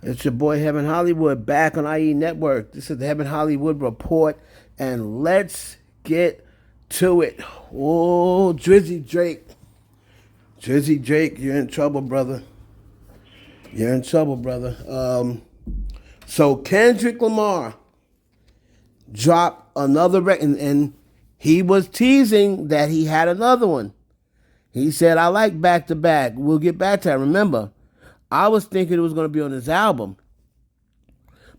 It's your boy Heaven Hollywood back on IE Network. This is the Heaven Hollywood Report, and let's get to it. Oh, Drizzy Drake. Drizzy Drake, you're in trouble, brother. You're in trouble, brother. So Kendrick Lamar dropped another record, and he was teasing that he had another one. He said, I like back to back. We'll get back to that. Remember, I was thinking it was going to be on his album.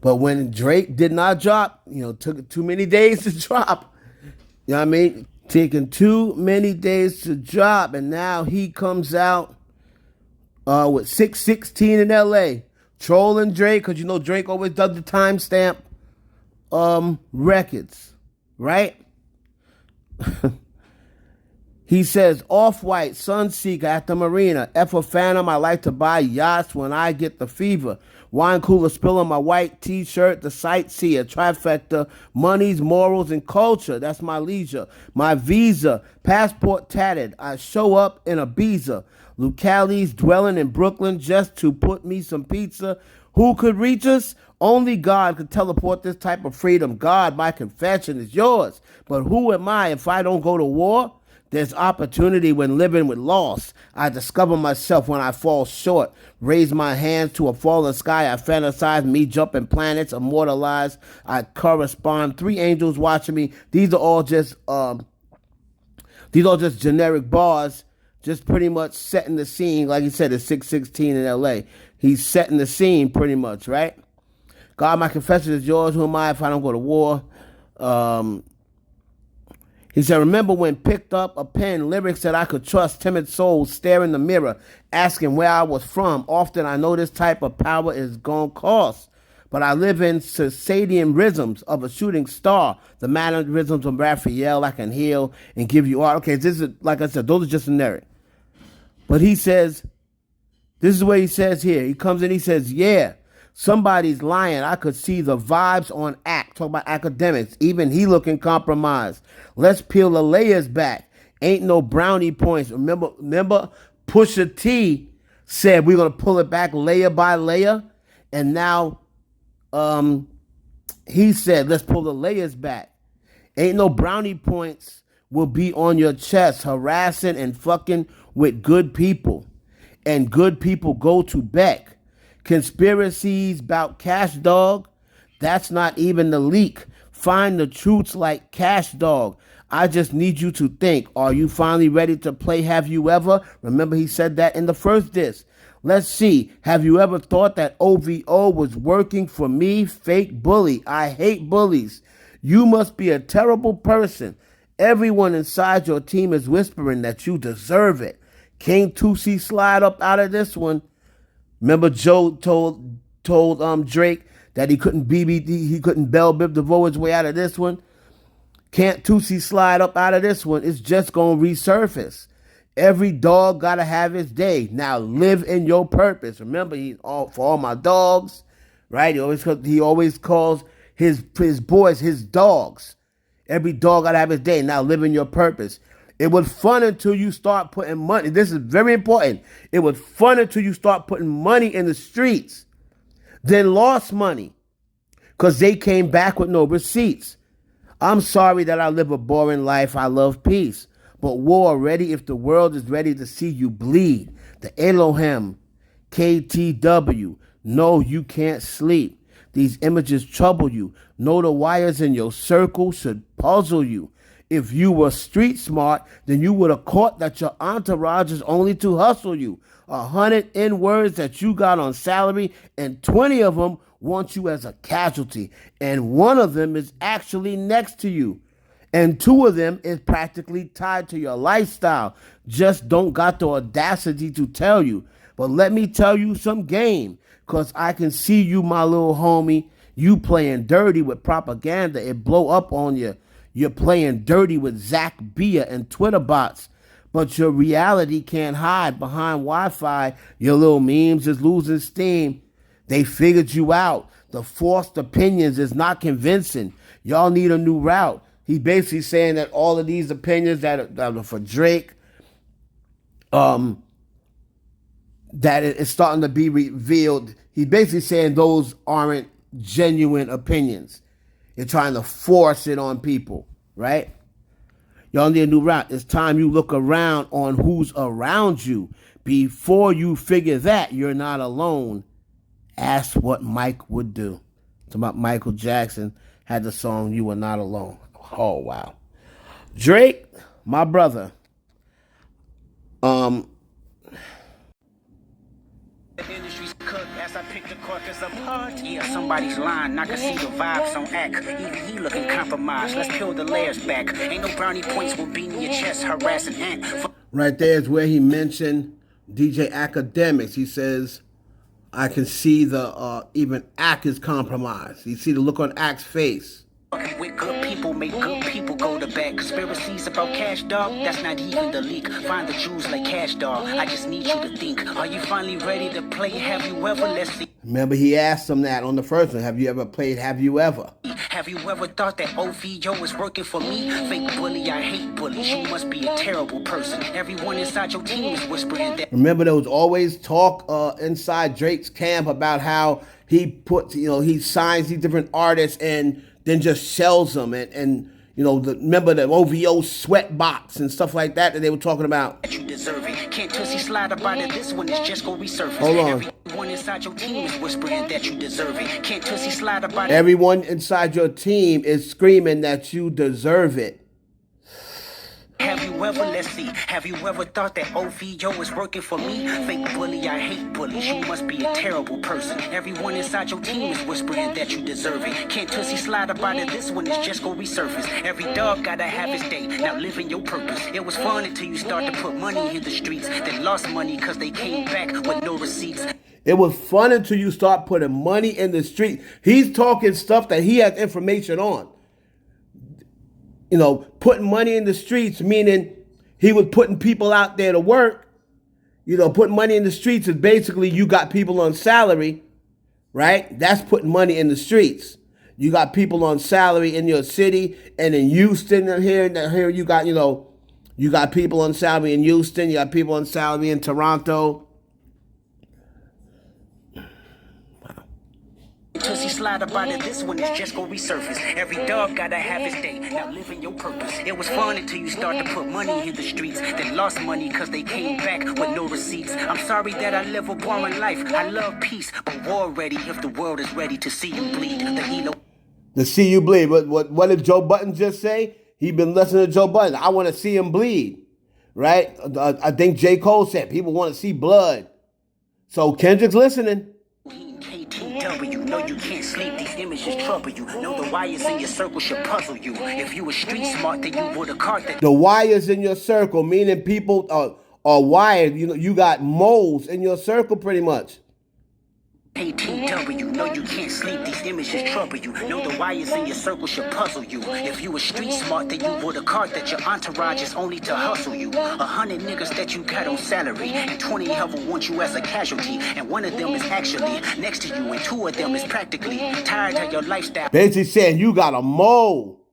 But when Drake did not drop, took too many days to drop. You know what I mean? Taking too many days to drop, and now he comes out with 616 in LA. Trolling Drake, because Drake always does the timestamp records, right? He says, Off-White, Sunseeker at the Marina. F a Phantom, I like to buy yachts when I get the fever. Wine cooler spill on my white t-shirt, the sightseer, trifecta, monies, morals, and culture. That's my leisure. My visa, passport tatted. I show up in Ibiza. Lucali's dwelling in Brooklyn just to put me some pizza. Who could reach us? Only God could teleport this type of freedom. God, my confession is yours. But who am I if I don't go to war? There's opportunity when living with loss. I discover myself when I fall short. Raise my hands to a fallen sky. I fantasize me jumping planets, immortalized. I correspond. Three angels watching me. These are just generic bars, just pretty much setting the scene. Like he said, it's 616 in LA. He's setting the scene pretty much, right? God, my confession is yours. Who am I if I don't go to war? He said, remember when picked up a pen, lyrics that I could trust, timid souls stare in the mirror, asking where I was from. Often I know this type of power is going to cost. But I live in circadian rhythms of a shooting star. The mannerisms of Raphael I can heal and give you art. Okay, this is, like I said, those are just generic. But he says, this is what he says here. He comes in, he says, yeah, somebody's lying. I could see the vibes on act. Talk about academics. Even he looking compromised. Let's peel the layers back. Ain't no brownie points. Remember, Pusha T said we're gonna pull it back layer by layer, and now, he said let's pull the layers back. Ain't no brownie points will be on your chest, harassing and fucking with good people, and good people go to Beck. Conspiracies about Cash Dog, that's not even the leak. Find the truths like Cash Dog. I just need you to think. Are you finally ready to play Have You Ever? Remember he said that in the first disc. Let's see. Have you ever thought that OVO was working for me? Fake bully. I hate bullies. You must be a terrible person. Everyone inside your team is whispering that you deserve it. King Tusi slide up out of this one. Remember Joe told Drake that he couldn't he couldn't bell bib DeVoe his way out of this one. Can't Tusi slide up out of this one? It's just gonna resurface. Every dog gotta have his day. Now live in your purpose. Remember, he's all for all my dogs, right? He always calls his boys his dogs. Every dog gotta have his day. Now live in your purpose. It was fun until you start putting money. This is very important. It was fun until you start putting money in the streets. Then lost money because they came back with no receipts. I'm sorry that I live a boring life. I love peace. But war ready if the world is ready to see you bleed. The Elohim, KTW. No, you can't sleep. These images trouble you. Know the wires in your circle should puzzle you. If you were street smart, then you would have caught that your entourage is only to hustle you. 100 N-words that you got on salary, and 20 of them want you as a casualty. And one of them is actually next to you. And two of them is practically tied to your lifestyle. Just don't got the audacity to tell you. But let me tell you some game, because I can see you, my little homie. You playing dirty with propaganda. It blow up on you. You're playing dirty with Zach Bia and Twitter bots. But your reality can't hide behind Wi-Fi. Your little memes is losing steam. They figured you out. The forced opinions is not convincing. Y'all need a new route. He's basically saying that all of these opinions that are for Drake, that it's starting to be revealed. He's basically saying those aren't genuine opinions. You're trying to force it on people, right? Y'all need a new route. It's time you look around on who's around you. Before you figure that you're not alone, ask what Mike would do. It's about Michael Jackson had the song "You Are Not Alone." Oh wow, Drake, my brother. The industry's cooked as I pick the carcass apart. Yeah, somebody's lying. I can see the vibes on act. Even he looking compromised. Let's peel the layers back. Ain't no brownie points will beat in your chest, harassing ant. Right there is where he mentioned DJ Academics. He says, I can see the even Ack is compromised. You see the look on Ack's face. Fucking with good people, make good people go to bed. Conspiracies about cash, dog, that's not even the leak. Find the Jews like cash, dog. I just need you to think. Are you finally ready to play? Have you ever? Let's see. Remember, he asked him that on the first one. Have you ever played Have You Ever? Have you ever thought that OVO is working for me? Fake bully, I hate bullies. You must be a terrible person. Everyone inside your team is whispering that. Remember, there was always talk inside Drake's camp about how he puts, he signs these different artists and then just shells them. And remember the OVO sweat box and stuff like that they were talking about. You deserve it. Can't Tussie slide about it. This one is just gonna resurface. Hold on. Everyone inside your team is whispering that you deserve it. Can't Tussie slide about it. Everyone inside your team is screaming that you deserve it. Have you ever, let's see, have you ever thought that OVO is working for me? Fake bully, I hate bullies. You must be a terrible person. Everyone inside your team is whispering that you deserve it. Can't Tussie slide about it. This one is just gonna resurface. Every dog gotta have his day. Now living your purpose. It was fun until you start to put money in the streets. Then lost money cause they came back with no receipts. It was fun until you start putting money in the street. He's talking stuff that he has information on. Putting money in the streets, meaning he was putting people out there to work. Putting money in the streets is basically you got people on salary, right? That's putting money in the streets. You got people on salary in your city, and in Houston and here you got, you got people on salary in Houston, you got people on salary in Toronto. Tussie slide about it, this one is just gonna resurface. Every dog gotta have his day. Now living your purpose. It was fun until you start to put money in the streets. Then lost money cause they came back with no receipts. I'm sorry that I live a boring life. I love peace, but war ready if the world is ready to see you bleed. To see you bleed. What did Joe Budden just say? He been listening to Joe Budden. I want to see him bleed, right? I think J. Cole said people want to see blood. So Kendrick's listening. KTW, no you can't sleep, these images trouble you. Know the wires in your circle should puzzle you. If you were street smart, then you would have caught that. The wires in your circle, meaning people are wired. You got moles in your circle pretty much. KTW, no you can't sleep, these images trouble you. Know the wires in your circle should puzzle you. If you were street smart, then you would have caught that your entourage is only to hustle you. 100 niggas that you got on salary, and 20 of them want you as a casualty. And one of them is actually next to you, and 2 of them is practically tired of your lifestyle. Basically saying you got a mole,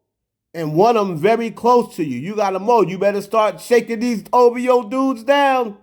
and one of them very close to you. You got a mole. You better start shaking these OVO dudes down.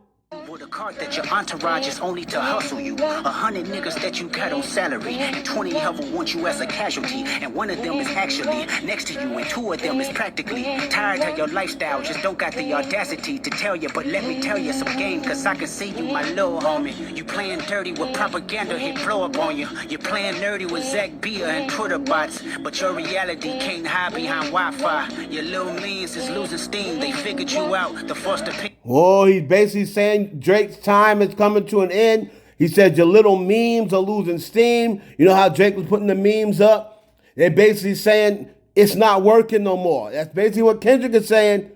Would have caught that your entourage is only to hustle you. 100 niggas that you got on salary, and 20 of them want you as a casualty. And one of them is actually next to you, and 2 of them is practically tired of your lifestyle. Just don't got the audacity to tell you, but let me tell you some game, cause I can see you, my little homie. You playing dirty with propaganda, hit blow up on you. You're playing nerdy with Zach Bia and Twitter bots, but your reality can't hide behind Wi-Fi. Your little means is losing steam, they figured you out, the first opinion. Oh, he's basically saying Drake's time is coming to an end. He said your little memes are losing steam. You know how Drake was putting the memes up? They're basically saying it's not working no more. That's basically what Kendrick is saying.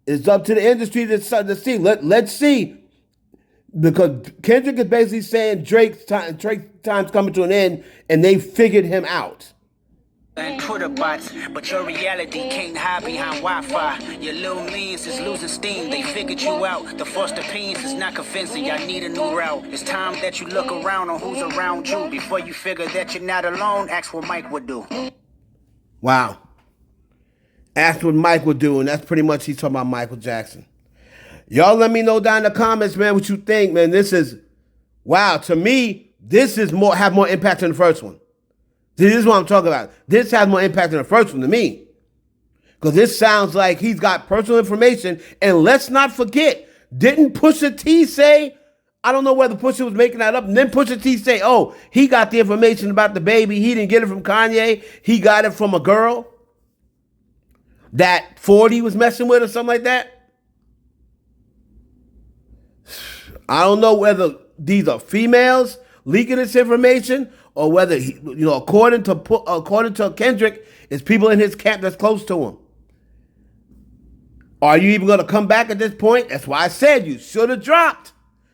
It's up to the industry to see. Let's see. Because Kendrick is basically saying Drake's time's coming to an end, and they figured him out. And Twitter bots, but your reality can't hide behind Wi-Fi. Your little means is losing steam, they figured you out. The first opinions is not convincing, I need a new route. It's time that you look around on who's around you. Before you figure that you're not alone, ask what Mike would do. Wow. Ask what Mike would do, and that's pretty much he's talking about Michael Jackson. Y'all let me know down in the comments, man, what you think, man. This is Wow, to me, this is have more impact than the first one. This is what I'm talking about. This has more impact than the first one to me. Because this sounds like he's got personal information. And let's not forget, didn't Pusha T say, I don't know whether Pusha was making that up, and then Pusha T say, oh, he got the information about the baby. He didn't get it from Kanye. He got it from a girl that 40 was messing with or something like that. I don't know whether these are females leaking this information or whether, according to Kendrick, it's people in his camp that's close to him. Are you even going to come back at this point? That's why I said you should have dropped.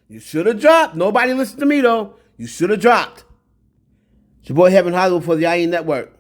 You should have dropped. Nobody listened to me, though. You should have dropped. It's your boy Heaven Hollywood for the IE Network.